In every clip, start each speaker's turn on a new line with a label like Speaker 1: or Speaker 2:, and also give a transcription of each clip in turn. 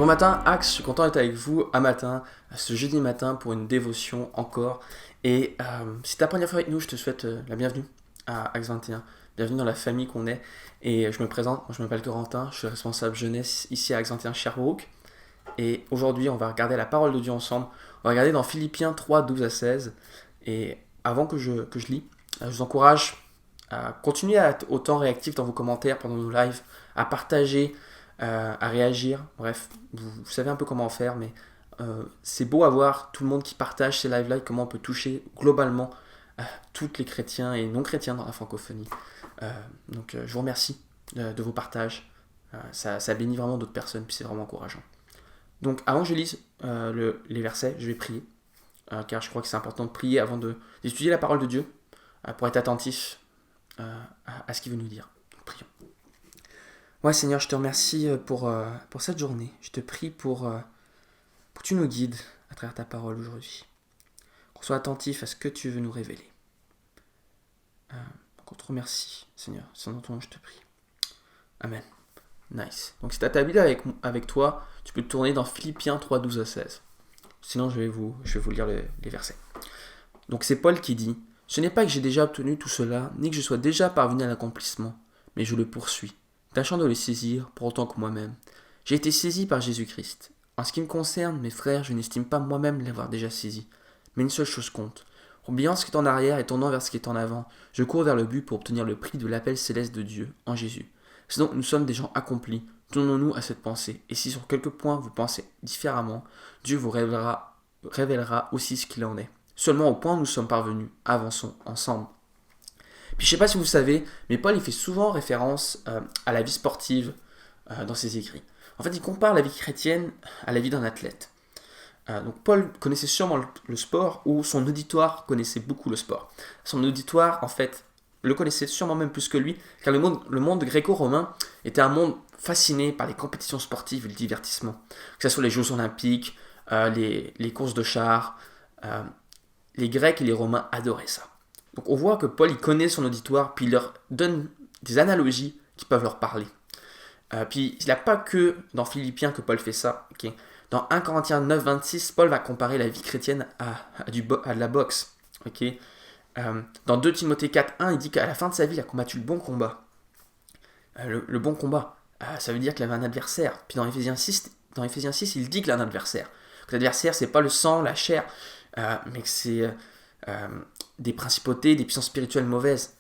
Speaker 1: Bon matin, Axe, je suis content d'être avec vous à matin, ce jeudi matin pour une dévotion encore. Et si t'es la première fois avec nous, je te souhaite la bienvenue à Axe 21. Bienvenue dans la famille qu'on est. Et je me présente, moi je m'appelle Corentin, je suis responsable jeunesse ici à Axe 21 Sherbrooke. Et aujourd'hui, on va regarder la parole de Dieu ensemble. On va regarder dans Philippiens 3, 12 à 16. Et avant que je lis, je vous encourage à continuer à être autant réactif dans vos commentaires pendant nos lives, à partager, à réagir. Bref, vous savez un peu comment faire, mais c'est beau à voir tout le monde qui partage ces lives-là et comment on peut toucher globalement tous les chrétiens et non-chrétiens dans la francophonie. Donc je vous remercie de vos partages. Ça bénit vraiment d'autres personnes, puis c'est vraiment encourageant. Donc avant que je lise les versets, je vais prier, car je crois que c'est important de prier avant d'étudier la parole de Dieu, pour être attentif à ce qu'il veut nous dire. Donc, prions. Ouais Seigneur, je te remercie pour cette journée. Je te prie pour que tu nous guides à travers ta parole aujourd'hui. Qu'on soit attentif à ce que tu veux nous révéler. Donc on te remercie Seigneur, c'est dans ton nom que je te prie. Amen. Nice. Donc si tu as ta Bible avec toi, tu peux te tourner dans Philippiens 3, 12 à 16. Sinon je vais vous lire les versets. Donc c'est Paul qui dit « Ce n'est pas que j'ai déjà obtenu tout cela, ni que je sois déjà parvenu à l'accomplissement, mais je le poursuis, tâchant de le saisir pour autant que moi-même. J'ai été saisi par Jésus-Christ. En ce qui me concerne, mes frères, je n'estime pas moi-même l'avoir déjà saisi. Mais une seule chose compte. Oubliant ce qui est en arrière et tournant vers ce qui est en avant, je cours vers le but pour obtenir le prix de l'appel céleste de Dieu en Jésus. Sinon, nous sommes des gens accomplis. Tournons-nous à cette pensée. Et si sur quelques points vous pensez différemment, Dieu vous révélera aussi ce qu'il en est. Seulement au point où nous sommes parvenus, avançons ensemble. » Puis je ne sais pas si vous savez, mais Paul il fait souvent référence à la vie sportive dans ses écrits. En fait, il compare la vie chrétienne à la vie d'un athlète. Donc Paul connaissait sûrement le sport, ou son auditoire connaissait beaucoup le sport. Son auditoire, en fait, le connaissait sûrement même plus que lui, car le monde gréco-romain était un monde fasciné par les compétitions sportives et le divertissement. Que ce soit les Jeux Olympiques, les courses de chars, les Grecs et les Romains adoraient ça. Donc on voit que Paul il connaît son auditoire, puis il leur donne des analogies qui peuvent leur parler. Puis il n'y a pas que dans Philippiens que Paul fait ça. Okay. Dans 1 Corinthiens 9, 26, Paul va comparer la vie chrétienne à de la boxe. Okay. Dans 2 Timothée 4, 1, il dit qu'à la fin de sa vie, il a combattu le bon combat. Le bon combat, ça veut dire qu'il avait un adversaire. Puis dans Éphésiens 6, il dit qu'il a un adversaire. Que l'adversaire, c'est pas le sang, la chair, mais que c'est des principautés, des puissances spirituelles mauvaises.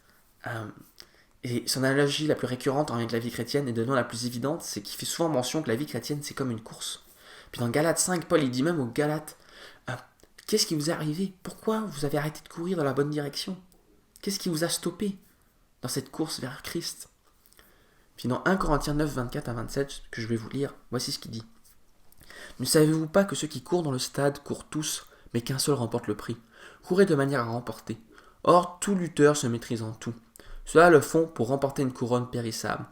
Speaker 1: Et son analogie la plus récurrente en lien avec la vie chrétienne et de loin la plus évidente, c'est qu'il fait souvent mention que la vie chrétienne, c'est comme une course. Puis dans Galates 5, Paul il dit même aux Galates, qu'est-ce qui vous est arrivé ? Pourquoi vous avez arrêté de courir dans la bonne direction ? Qu'est-ce qui vous a stoppé dans cette course vers Christ ? Puis dans 1 Corinthiens 9, 24 à 27, que je vais vous lire, voici ce qu'il dit. Ne savez-vous pas que ceux qui courent dans le stade courent tous, mais qu'un seul remporte le prix ? Courez de manière à remporter. Or, tout lutteur se maîtrise en tout. Ceux-là le font pour remporter une couronne périssable.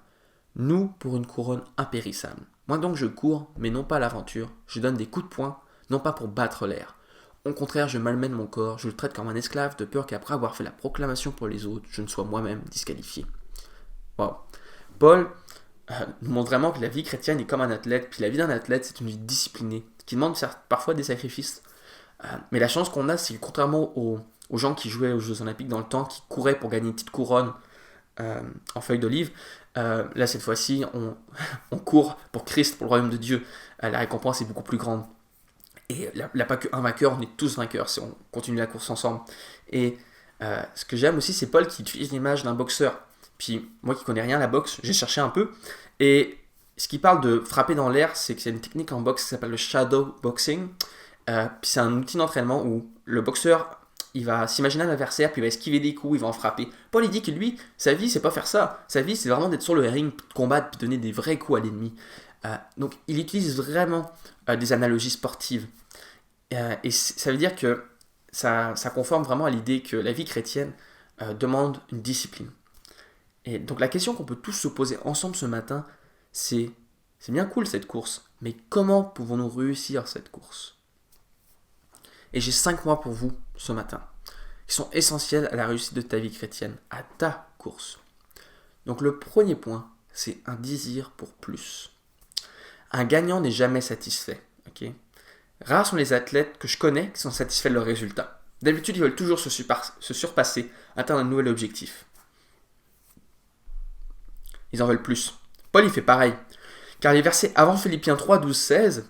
Speaker 1: Nous, pour une couronne impérissable. Moi donc je cours, mais non pas à l'aventure. Je donne des coups de poing, non pas pour battre l'air. Au contraire, je malmène mon corps, je le traite comme un esclave de peur qu'après avoir fait la proclamation pour les autres, je ne sois moi-même disqualifié. Wow. Paul nous montre vraiment que la vie chrétienne est comme un athlète, puis la vie d'un athlète, c'est une vie disciplinée, qui demande parfois des sacrifices. Mais la chance qu'on a, c'est que contrairement aux gens qui jouaient aux Jeux Olympiques dans le temps, qui couraient pour gagner une petite couronne en feuille d'olive, là cette fois-ci, on court pour Christ, pour le royaume de Dieu. La récompense est beaucoup plus grande. Et il n'y a pas qu'un vainqueur, on est tous vainqueurs si on continue la course ensemble. Et ce que j'aime aussi, c'est Paul qui utilise l'image d'un boxeur Puis moi qui connais rien à la boxe, j'ai cherché un peu. Et ce qui parle de frapper dans l'air, c'est que c'est une technique en boxe qui s'appelle le shadow boxing. Puis c'est un outil d'entraînement où le boxeur, il va s'imaginer un adversaire, puis il va esquiver des coups, il va en frapper. Paul, il dit que lui, sa vie, c'est pas faire ça. Sa vie, c'est vraiment d'être sur le ring, de combattre, puis donner des vrais coups à l'ennemi. Donc il utilise vraiment des analogies sportives. Et ça veut dire que ça conforme vraiment à l'idée que la vie chrétienne demande une discipline. Et donc la question qu'on peut tous se poser ensemble ce matin, c'est bien cool cette course, mais comment pouvons-nous réussir cette course? Et j'ai 5 mois pour vous ce matin, qui sont essentiels à la réussite de ta vie chrétienne, à ta course. Donc le premier point, c'est un désir pour plus. Un gagnant n'est jamais satisfait. Okay? Rares sont les athlètes que je connais qui sont satisfaits de leurs résultats. D'habitude, ils veulent toujours se surpasser, atteindre un nouvel objectif. Ils en veulent plus. Paul, il fait pareil. Car les versets avant Philippiens 3, 12, 16,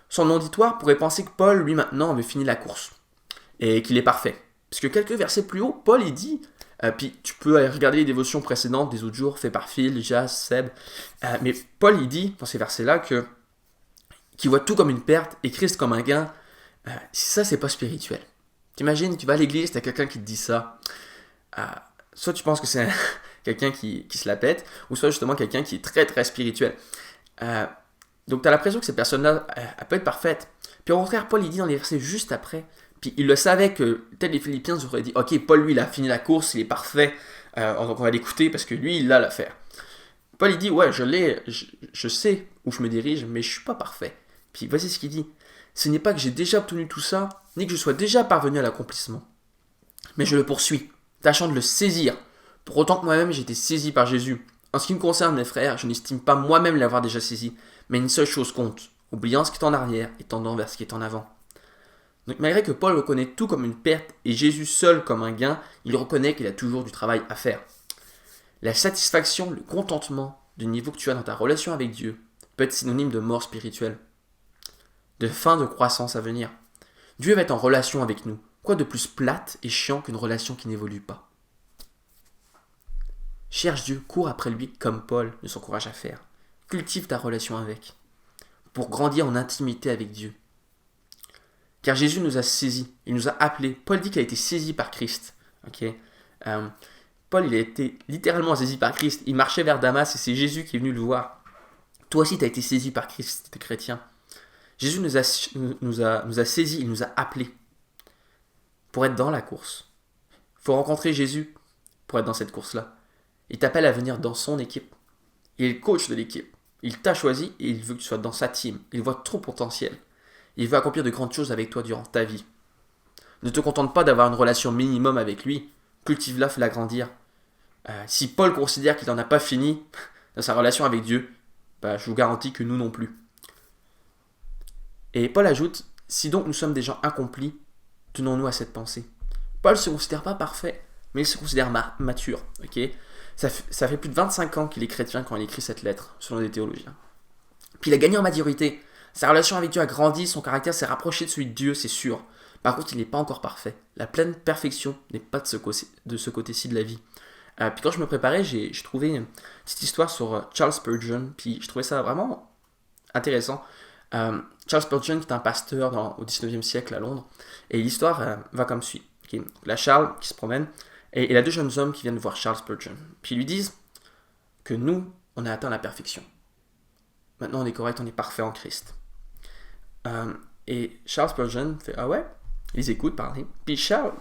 Speaker 1: son auditoire pourrait penser que Paul, lui, maintenant, avait fini la course. Et qu'il est parfait. Parce que quelques versets plus haut, Paul, il dit, puis tu peux aller regarder les dévotions précédentes des autres jours, fait par Phil, Jas, Seb, mais Paul, il dit, dans ces versets-là, qu'il voit tout comme une perte et Christ comme un gain. Ça, c'est pas spirituel. T'imagines, tu vas à l'église, t'as quelqu'un qui te dit ça. Soit tu penses que c'est quelqu'un qui se la pète, ou soit justement quelqu'un qui est très très spirituel. Donc tu as l'impression que cette personne-là, elle peut être parfaite. Puis au contraire, Paul il dit dans les versets juste après, puis il le savait que tel les Philippiens auraient dit, ok, Paul lui il a fini la course, il est parfait, donc on va l'écouter parce que lui il a l'affaire. Paul il dit, ouais, je sais où je me dirige, mais je suis pas parfait. Puis voici ce qu'il dit, ce n'est pas que j'ai déjà obtenu tout ça, ni que je sois déjà parvenu à l'accomplissement, mais je le poursuis, tâchant de le saisir. Pour autant que moi-même j'ai été saisi par Jésus. En ce qui me concerne, mes frères, je n'estime pas moi-même l'avoir déjà saisi, mais une seule chose compte, oubliant ce qui est en arrière et tendant vers ce qui est en avant. Donc malgré que Paul reconnaît tout comme une perte et Jésus seul comme un gain, il reconnaît qu'il a toujours du travail à faire. La satisfaction, le contentement du niveau que tu as dans ta relation avec Dieu peut être synonyme de mort spirituelle, de fin de croissance à venir. Dieu va être en relation avec nous. Quoi de plus plate et chiant qu'une relation qui n'évolue pas? Cherche Dieu, cours après lui comme Paul ne s'encourage à faire. Cultive ta relation avec, pour grandir en intimité avec Dieu. Car Jésus nous a saisis, il nous a appelés. Paul dit qu'il a été saisi par Christ. Okay? Paul, il a été littéralement saisi par Christ. Il marchait vers Damas et c'est Jésus qui est venu le voir. Toi aussi, tu as été saisi par Christ, t'es chrétien. Jésus nous a saisis, il nous a appelés pour être dans la course. Il faut rencontrer Jésus pour être dans cette course-là. Il t'appelle à venir dans son équipe. Il est le coach de l'équipe. Il t'a choisi et il veut que tu sois dans sa team. Il voit ton potentiel. Il veut accomplir de grandes choses avec toi durant ta vie. Ne te contente pas d'avoir une relation minimum avec lui. Cultive-la, fais-la grandir. Si Paul considère qu'il n'en a pas fini dans sa relation avec Dieu, je vous garantis que nous non plus. Et Paul ajoute, si donc nous sommes des gens accomplis, tenons-nous à cette pensée. Paul ne se considère pas parfait, mais il se considère mature. Okay? Ça fait plus de 25 ans qu'il est chrétien quand il écrit cette lettre, selon des théologiens. Puis il a gagné en maturité. Sa relation avec Dieu a grandi, son caractère s'est rapproché de celui de Dieu, c'est sûr. Par contre, il n'est pas encore parfait. La pleine perfection n'est pas de ce côté-ci de la vie. Puis quand je me préparais, j'ai trouvé une petite histoire sur Charles Spurgeon, puis je trouvais ça vraiment intéressant. Charles Spurgeon qui est un pasteur au 19e siècle à Londres, et l'histoire va comme suit. Okay. Là, Charles qui se promène, et il a deux jeunes hommes qui viennent voir Charles Spurgeon. Puis ils lui disent que nous, on a atteint la perfection. Maintenant, on est correct, on est parfait en Christ. Et Charles Spurgeon fait « Ah ouais ?» Ils les écoutent parler. Puis Charles,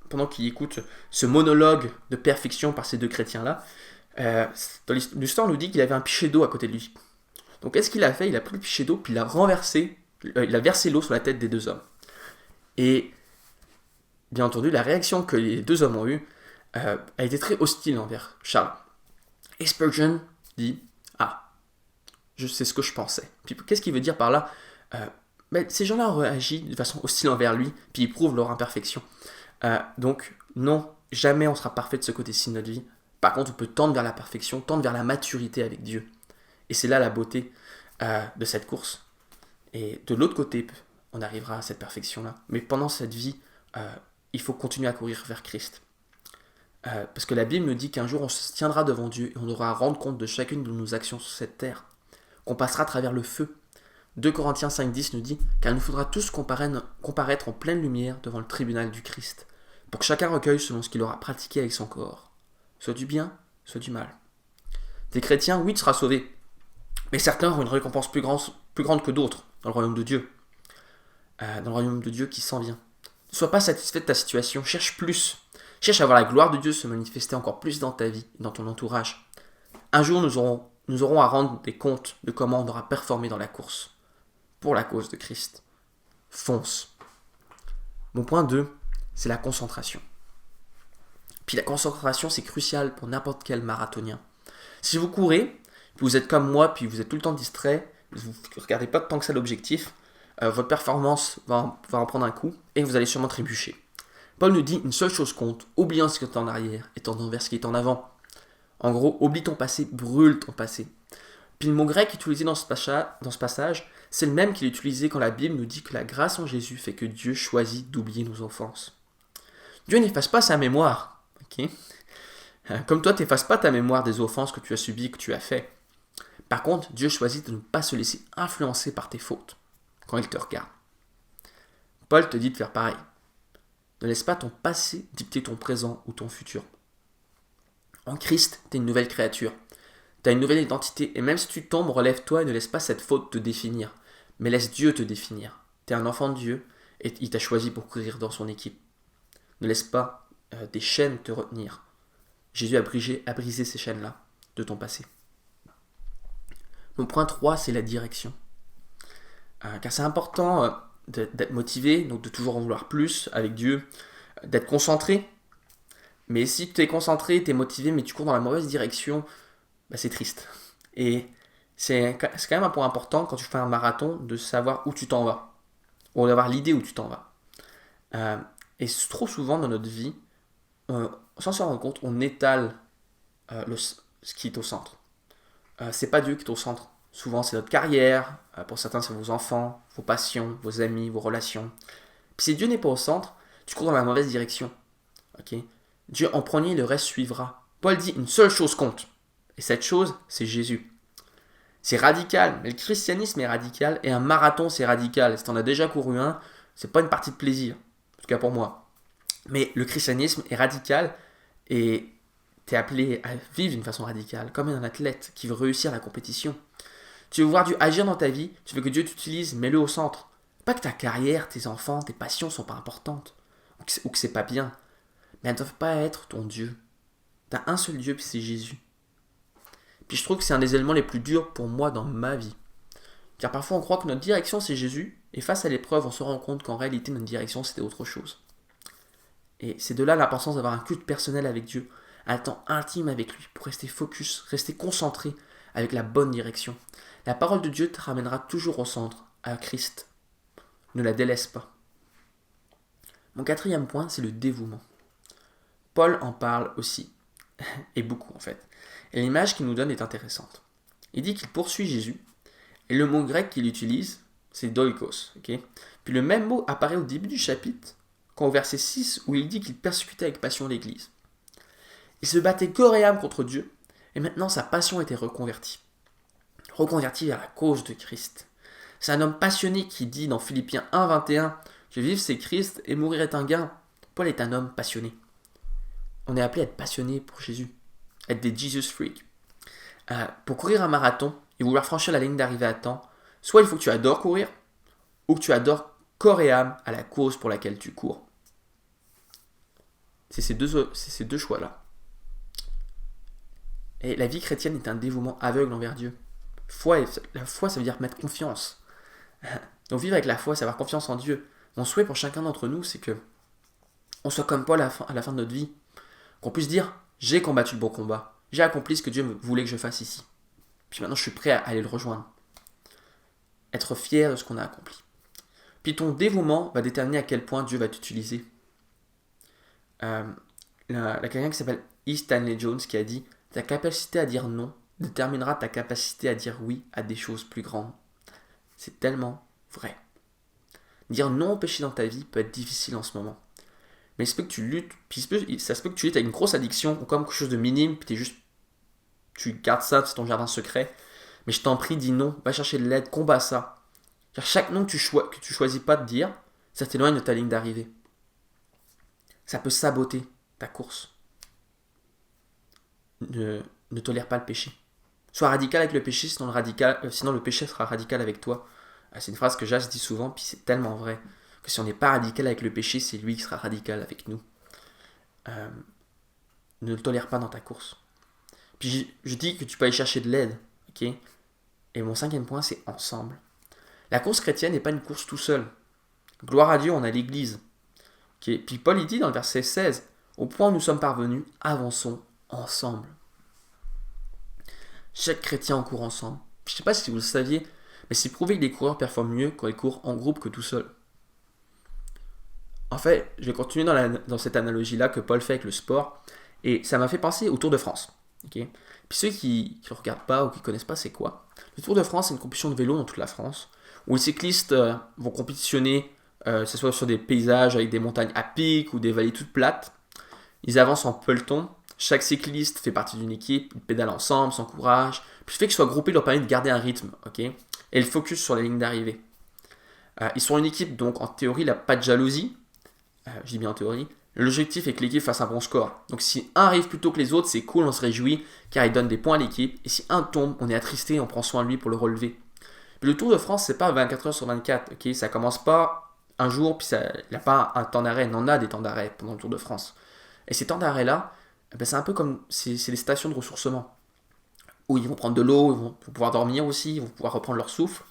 Speaker 1: pendant qu'il écoute ce monologue de perfection par ces deux chrétiens-là, dans l'histoire, on nous dit qu'il avait un pichet d'eau à côté de lui. Donc qu'est-ce qu'il a fait? Il a pris le pichet d'eau, puis il a versé l'eau sur la tête des deux hommes. Et bien entendu, la réaction que les deux hommes ont eue a été très hostile envers Charles. Et Spurgeon dit « Ah, je sais ce que je pensais. » Puis qu'est-ce qu'il veut dire par là? Ces gens-là ont réagi de façon hostile envers lui, puis ils prouvent leur imperfection. Donc, non, jamais on sera parfait de ce côté-ci de notre vie. Par contre, on peut tendre vers la perfection, tendre vers la maturité avec Dieu. Et c'est là la beauté de cette course. Et de l'autre côté, on arrivera à cette perfection-là. Mais pendant cette vie, il faut continuer à courir vers Christ. Parce que la Bible nous dit qu'un jour on se tiendra devant Dieu et on aura à rendre compte de chacune de nos actions sur cette terre, qu'on passera à travers le feu. 2 Corinthiens 5,10 nous dit « Car il nous faudra tous comparaître en pleine lumière devant le tribunal du Christ, pour que chacun recueille selon ce qu'il aura pratiqué avec son corps, soit du bien, soit du mal. » Des chrétiens, oui, tu seras sauvé, mais certains auront une récompense plus grande que d'autres dans le royaume de Dieu. Dans le royaume de Dieu qui s'en vient. Ne sois pas satisfait de ta situation, cherche plus. Cherche à voir la gloire de Dieu se manifester encore plus dans ta vie, dans ton entourage. Un jour, nous aurons à rendre des comptes de comment on aura performé dans la course, pour la cause de Christ. Fonce. Mon point 2, c'est la concentration. Puis la concentration, c'est crucial pour n'importe quel marathonien. Si vous courez, puis vous êtes comme moi, puis vous êtes tout le temps distrait, vous ne regardez pas tant que ça l'objectif, votre performance va en prendre un coup et vous allez sûrement trébucher. Paul nous dit une seule chose compte, oubliant ce qui est en arrière et tendant vers ce qui est en avant. En gros, oublie ton passé, brûle ton passé. Puis le mot grec utilisé dans ce passage, c'est le même qu'il est utilisé quand la Bible nous dit que la grâce en Jésus fait que Dieu choisit d'oublier nos offenses. Dieu n'efface pas sa mémoire. Okay? Comme toi, tu n'effaces pas ta mémoire des offenses que tu as subies, que tu as fait. Par contre, Dieu choisit de ne pas se laisser influencer par tes fautes quand il te regarde. Paul te dit de faire pareil. Ne laisse pas ton passé dicter ton présent ou ton futur. En Christ, tu es une nouvelle créature. Tu as une nouvelle identité et même si tu tombes, relève-toi et ne laisse pas cette faute te définir. Mais laisse Dieu te définir. Tu es un enfant de Dieu et il t'a choisi pour courir dans son équipe. Ne laisse pas des chaînes te retenir. Jésus a brisé ces chaînes-là de ton passé. Mon point 3, c'est la direction. Car c'est important d'être motivé, donc de toujours en vouloir plus avec Dieu, d'être concentré. Mais si tu es concentré, tu es motivé, mais tu cours dans la mauvaise direction, bah c'est triste. Et c'est quand même un point important quand tu fais un marathon de savoir où tu t'en vas, ou d'avoir l'idée où tu t'en vas. Et trop souvent dans notre vie, sans s'en rendre compte, on étale ce qui est au centre. C'est pas Dieu qui est au centre. Souvent, c'est notre carrière. Pour certains, c'est vos enfants, vos passions, vos amis, vos relations. Puis si Dieu n'est pas au centre, tu cours dans la mauvaise direction. Okay? Dieu en premier, le reste suivra. Paul dit une seule chose compte. Et cette chose, c'est Jésus. C'est radical. Mais le christianisme est radical et un marathon, c'est radical. Si tu en as déjà couru un, c'est pas une partie de plaisir. En tout cas pour moi. Mais le christianisme est radical et tu es appelé à vivre d'une façon radicale, comme un athlète qui veut réussir la compétition. Tu veux voir Dieu agir dans ta vie, tu veux que Dieu t'utilise, mets-le au centre. Pas que ta carrière, tes enfants, tes passions sont pas importantes, ou que c'est pas bien, mais elles ne doivent pas être ton Dieu. Tu as un seul Dieu, puis c'est Jésus. Puis je trouve que c'est un des éléments les plus durs pour moi dans ma vie. Car parfois on croit que notre direction c'est Jésus, et face à l'épreuve on se rend compte qu'en réalité notre direction c'était autre chose. Et c'est de là l'importance d'avoir un culte personnel avec Dieu, un temps intime avec lui pour rester focus, rester concentré avec la bonne direction. La parole de Dieu te ramènera toujours au centre, à Christ. Ne la délaisse pas. Mon 4e point, c'est le dévouement. Paul en parle aussi, et beaucoup en fait. Et l'image qu'il nous donne est intéressante. Il dit qu'il poursuit Jésus, et le mot grec qu'il utilise, c'est doikos. Okay? Puis le même mot apparaît au début du chapitre, quand au verset 6, où il dit qu'il persécutait avec passion l'Église. Il se battait corps et âme contre Dieu, et maintenant sa passion était reconvertie vers la cause de Christ. C'est un homme passionné qui dit dans Philippiens 1,21 que vivre c'est Christ et mourir est un gain. Paul est un homme passionné. On est appelé à être passionné pour Jésus, être des Jesus freaks. Pour courir un marathon et vouloir franchir la ligne d'arrivée à temps, soit il faut que tu adores courir, ou que tu adores corps et âme à la cause pour laquelle tu cours. C'est ces deux choix-là. Et la vie chrétienne est un dévouement aveugle envers Dieu. La foi, ça veut dire mettre confiance. Donc vivre avec la foi, c'est avoir confiance en Dieu. Mon souhait pour chacun d'entre nous, c'est que on soit comme Paul à la fin de notre vie. Qu'on puisse dire, j'ai combattu le bon combat. J'ai accompli ce que Dieu voulait que je fasse ici. Puis maintenant, je suis prêt à aller le rejoindre. Être fier de ce qu'on a accompli. Puis ton dévouement va déterminer à quel point Dieu va t'utiliser. Quelqu'un qui s'appelle E. Stanley Jones qui a dit « Ta capacité à dire non déterminera ta capacité à dire oui à des choses plus grandes. » C'est tellement vrai. Dire non au péché dans ta vie peut être difficile en ce moment. Mais il se peut que tu luttes, puis ça se peut que tu luttes avec une grosse addiction, ou comme quelque chose de minime, puis tu gardes ça, c'est ton jardin secret. Mais je t'en prie, dis non, va chercher de l'aide, combat ça. Car chaque non que tu choisis pas de dire, ça t'éloigne de ta ligne d'arrivée. Ça peut saboter ta course. Ne tolère pas le péché. Sois radical avec le péché, sinon le péché sera radical avec toi. C'est une phrase que Jas dit souvent, puis c'est tellement vrai que si on n'est pas radical avec le péché, c'est lui qui sera radical avec nous. Ne le tolère pas dans ta course. Puis je dis que tu peux aller chercher de l'aide, ok? Et mon 5e point, c'est ensemble. La course chrétienne n'est pas une course tout seul. Gloire à Dieu, on a l'Église. Okay? Puis Paul il dit dans le verset 16, au point où nous sommes parvenus, avançons ensemble. Chaque chrétien court ensemble. Je ne sais pas si vous le saviez, mais c'est prouvé que les coureurs performent mieux quand ils courent en groupe que tout seul. En fait, je vais continuer dans cette analogie-là que Paul fait avec le sport, et ça m'a fait penser au Tour de France. Okay? Puis ceux qui ne le regardent pas ou qui ne connaissent pas, c'est quoi? Le Tour de France, c'est une compétition de vélo dans toute la France, où les cyclistes vont compétitionner, que ce soit sur des paysages avec des montagnes à pic ou des vallées toutes plates. Ils avancent en peloton. Chaque cycliste fait partie d'une équipe, ils pédalent ensemble, s'encouragent. Puis le fait qu'ils soient groupés leur permet de garder un rythme, ok? Et le focus sur les lignes d'arrivée. Ils sont une équipe, donc en théorie, il n'y a pas de jalousie. Je dis bien en théorie. L'objectif est que l'équipe fasse un bon score. Donc si un arrive plus tôt que les autres, c'est cool, on se réjouit, car il donne des points à l'équipe. Et si un tombe, on est attristé, on prend soin de lui pour le relever. Puis le Tour de France, c'est pas 24 heures sur 24, ok? Ça commence pas un jour, puis il n'y a pas un temps d'arrêt. On en a des temps d'arrêt pendant le Tour de France. Et ces temps d'arrêt-là, c'est un peu comme c'est des stations de ressourcement où ils vont prendre de l'eau, ils vont pouvoir dormir aussi, ils vont pouvoir reprendre leur souffle.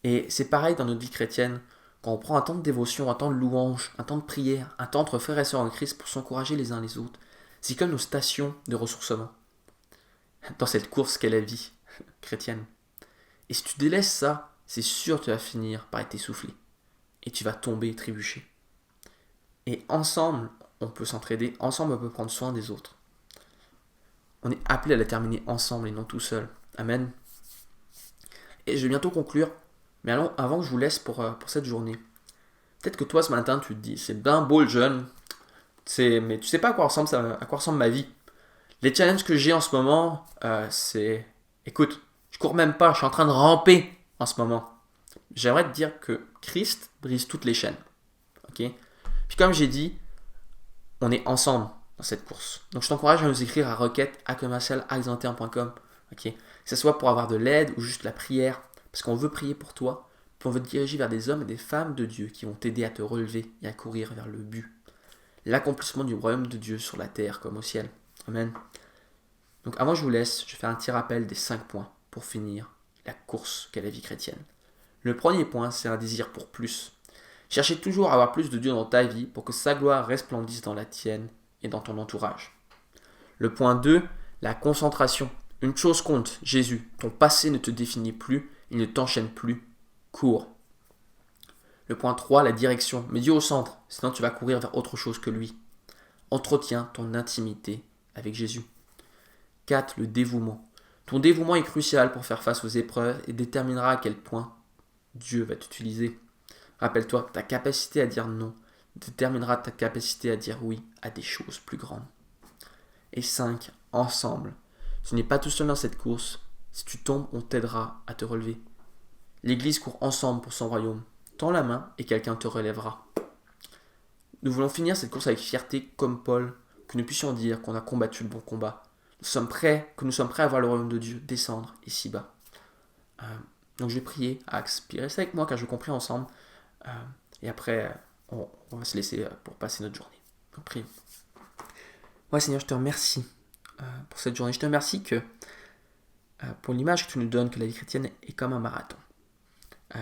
Speaker 1: Et c'est pareil dans notre vie chrétienne. Quand on prend un temps de dévotion, un temps de louange, un temps de prière, un temps entre frères et sœurs en Christ pour s'encourager les uns les autres, c'est comme nos stations de ressourcement dans cette course qu'est la vie chrétienne. Et si tu délaisses ça, c'est sûr que tu vas finir par être essoufflé. Et tu vas tomber, trébucher. Et ensemble, on peut s'entraider, ensemble on peut prendre soin des autres. On est appelé à la terminer ensemble et non tout seul. Amen. Et je vais bientôt conclure, mais avant que je vous laisse pour cette journée, peut-être que toi ce matin tu te dis, c'est bien beau le jeûne, mais tu sais pas à quoi ressemble ma vie. Les challenges que j'ai en ce moment, c'est, écoute, je cours même pas, je suis en train de ramper en ce moment. J'aimerais te dire que Christ brise toutes les chaînes. Ok? Puis comme j'ai dit, on est ensemble dans cette course. Donc je t'encourage à nous écrire à requête@commercial-axe21.com, ok? Que ce soit pour avoir de l'aide ou juste la prière, parce qu'on veut prier pour toi, puis on veut te diriger vers des hommes et des femmes de Dieu qui vont t'aider à te relever et à courir vers le but. L'accomplissement du royaume de Dieu sur la terre comme au ciel. Amen. Donc avant que je vous laisse, je fais un petit rappel des 5 points pour finir la course qu'est la vie chrétienne. Le premier point, c'est un désir pour plus. Cherchez toujours à avoir plus de Dieu dans ta vie pour que sa gloire resplendisse dans la tienne et dans ton entourage. Le point 2, la concentration. Une chose compte, Jésus, ton passé ne te définit plus, il ne t'enchaîne plus. Cours. Le point 3, la direction. Mets Dieu au centre, sinon tu vas courir vers autre chose que lui. Entretiens ton intimité avec Jésus. 4, le dévouement. Ton dévouement est crucial pour faire face aux épreuves et déterminera à quel point Dieu va t'utiliser. Rappelle-toi, ta capacité à dire non déterminera ta capacité à dire oui à des choses plus grandes. Et 5, ensemble. Tu n'es pas tout seul dans cette course. Si tu tombes, on t'aidera à te relever. L'Église court ensemble pour son royaume. Tends la main et quelqu'un te relèvera. Nous voulons finir cette course avec fierté comme Paul, que nous puissions dire qu'on a combattu le bon combat. Nous sommes prêts à voir le royaume de Dieu descendre ici-bas. Donc je vais prier, Axe, puis reste avec moi car je vais compris ensemble. Et après, on va se laisser pour passer notre journée. Donc prions. Ouais Seigneur, je te remercie pour cette journée. Je te remercie que pour l'image que tu nous donnes, que la vie chrétienne est comme un marathon.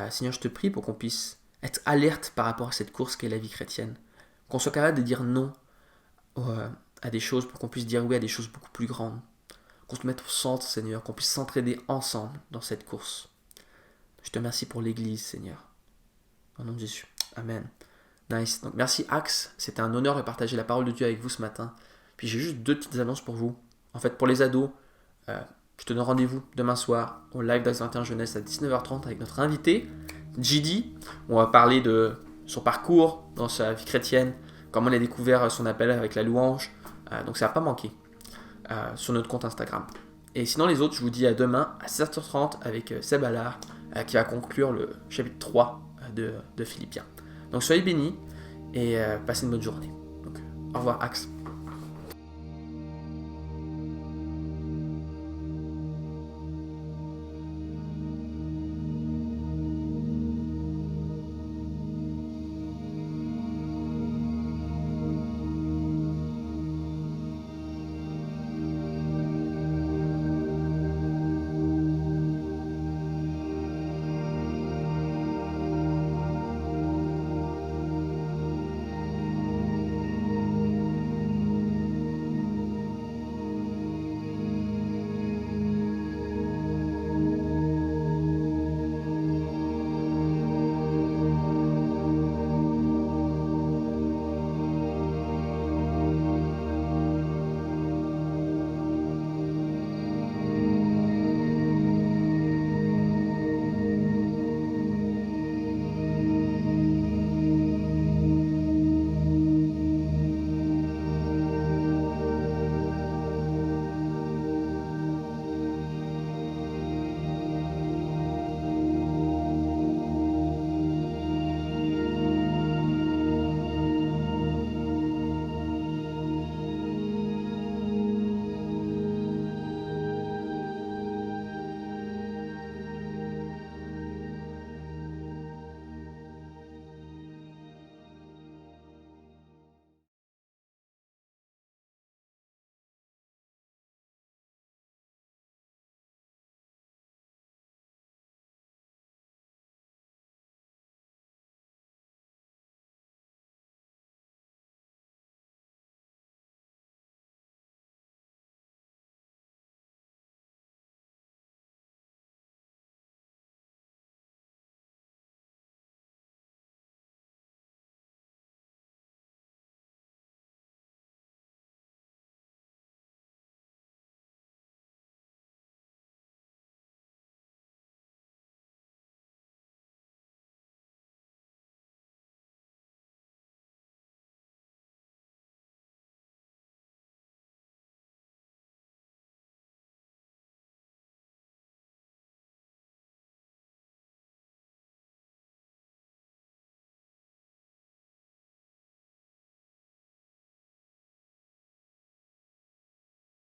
Speaker 1: Seigneur, je te prie pour qu'on puisse être alerte par rapport à cette course qu'est la vie chrétienne. Qu'on soit capable de dire non à des choses pour qu'on puisse dire oui à des choses beaucoup plus grandes. Qu'on se mette au centre, Seigneur, qu'on puisse s'entraider ensemble dans cette course. Je te remercie pour l'Église, Seigneur. Au nom de Jésus. Amen. Nice. Donc, merci Axe. C'était un honneur de partager la parole de Dieu avec vous ce matin. Puis j'ai juste 2 petites annonces pour vous. En fait, pour les ados, je te donne rendez-vous demain soir au live d'Axe 21 Jeunesse à 19h30 avec notre invité, JD. On va parler de son parcours dans sa vie chrétienne, comment on a découvert son appel avec la louange. Donc ça va pas manquer sur notre compte Instagram. Et sinon les autres, je vous dis à demain à 7h30 avec Seb Allard qui va conclure le chapitre 3 de Philippiens. Donc soyez bénis et passez une bonne journée. Donc, au revoir Axe.